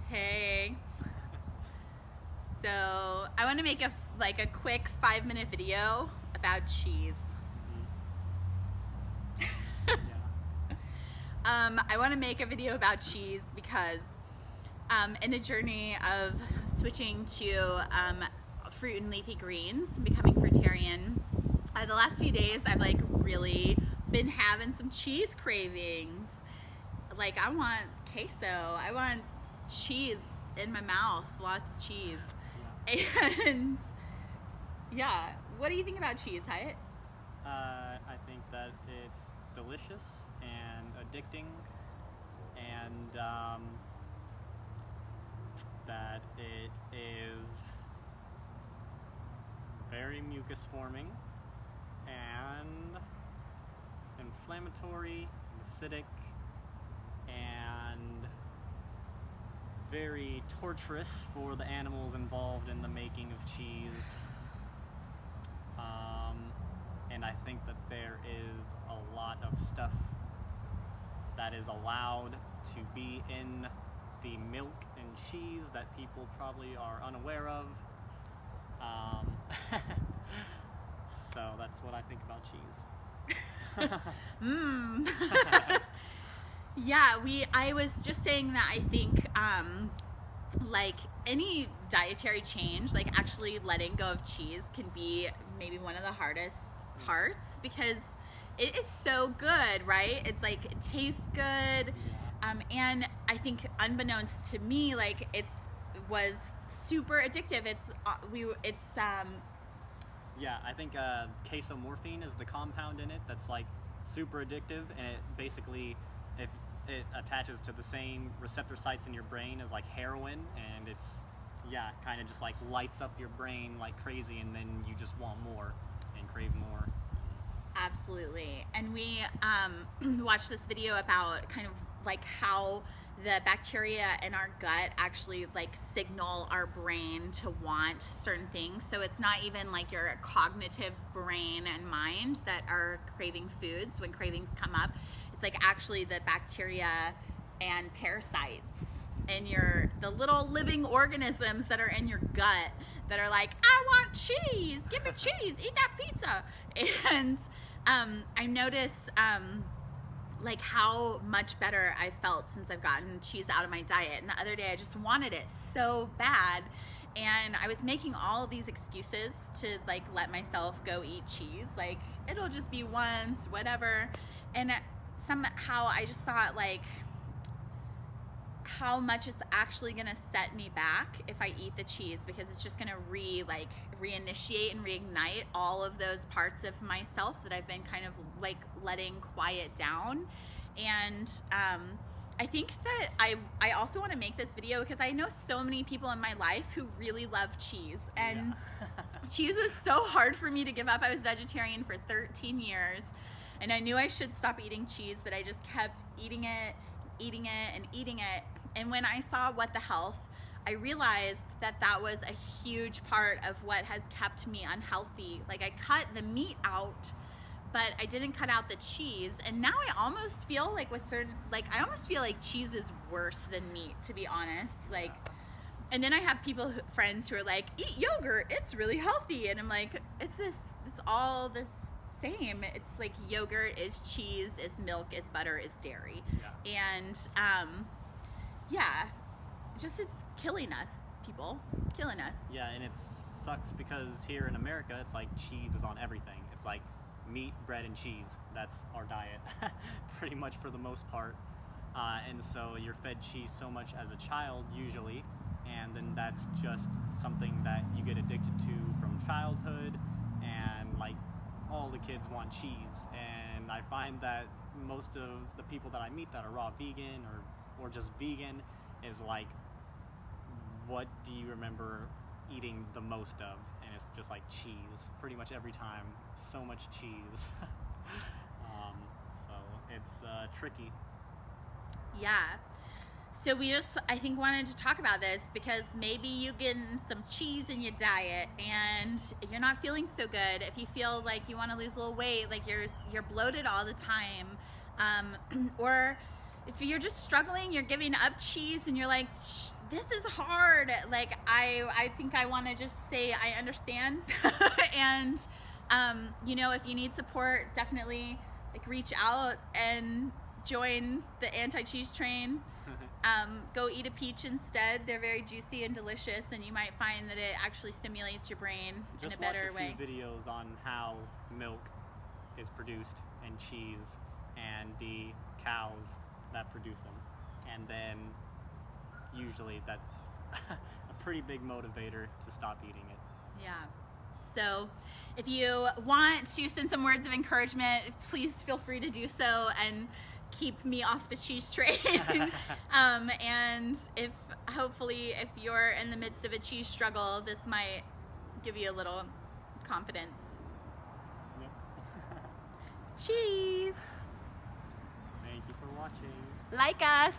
Hey. So I want to make a quick 5-minute video about cheese. Yeah. I want to make a video about cheese because in the journey of switching to fruit and leafy greens, becoming fruitarian, the last few days I've really been having some cheese cravings. I want queso. I want cheese in my mouth, lots of cheese. And yeah, what do you think about cheese, Hyatt? I think that it's delicious and addicting, and that it is very mucus forming and inflammatory, acidic, and very torturous for the animals involved in the making of cheese. And I think that there is a lot of stuff that is allowed to be in the milk and cheese that people probably are unaware of. So that's what I think about cheese. Yeah, I was just saying that I think any dietary change, actually letting go of cheese can be maybe one of the hardest parts, because it is so good, right? It's it tastes good. And I think unbeknownst to me, it was super addictive. Yeah, I think casomorphine is the compound in it that's super addictive, and it basically, if it attaches to the same receptor sites in your brain as heroin, and it's kind of just lights up your brain like crazy, and then you just want more and crave more. Absolutely. And we watched this video about kind of how the bacteria in our gut actually signal our brain to want certain things. So it's not even your cognitive brain and mind that are craving foods when cravings come up. It's actually the bacteria and parasites in the little living organisms that are in your gut that are I want cheese, give me cheese, eat that pizza. And I noticed how much better I felt since I've gotten cheese out of my diet. And the other day I just wanted it so bad, and I was making all of these excuses to let myself go eat cheese, it'll just be once, whatever. And somehow I just thought how much it's actually gonna set me back if I eat the cheese, because it's just gonna reinitiate and reignite all of those parts of myself that I've been kind of letting quiet down. And I think that I also want to make this video because I know so many people in my life who really love cheese, and cheese was so hard for me to give up. I was vegetarian for 13 years, and I knew I should stop eating cheese, but I just kept eating it. And when I saw What the Health, I realized that was a huge part of what has kept me unhealthy. I cut the meat out, but I didn't cut out the cheese. And now I almost feel I almost feel like cheese is worse than meat, to be honest. And then I have friends who are eat yogurt, it's really healthy. And I'm it's all the same. It's yogurt is cheese, is milk, is butter, is dairy. And just it's killing us, people, killing us. Yeah, and it sucks because here in America, it's cheese is on everything. It's meat, bread, and cheese. That's our diet, pretty much for the most part. And so you're fed cheese so much as a child, usually, and then that's just something that you get addicted to from childhood, and all the kids want cheese. And I find that most of the people that I meet that are raw vegan or just vegan is what do you remember eating the most of? And it's just cheese, pretty much every time. So much cheese. So it's tricky. Yeah. So we just, I think, wanted to talk about this because maybe you getting some cheese in your diet and you're not feeling so good. If you feel like you want to lose a little weight, you're bloated all the time, or if you're just struggling, you're giving up cheese and you're this is hard. Like I think I want to just say I understand. And you know, if you need support, definitely like reach out and join the anti-cheese train. Go eat a peach instead. They're very juicy and delicious, and you might find that it actually stimulates your brain in a better way. Just watch a few videos on how milk is produced and cheese and the cows that produce them, and then usually that's a pretty big motivator to stop eating it. Yeah. So if you want to send some words of encouragement, please feel free to do so and keep me off the cheese train. And if hopefully if you're in the midst of a cheese struggle, this might give you a little confidence. Yep. Cheese! Thank you for watching. Like us!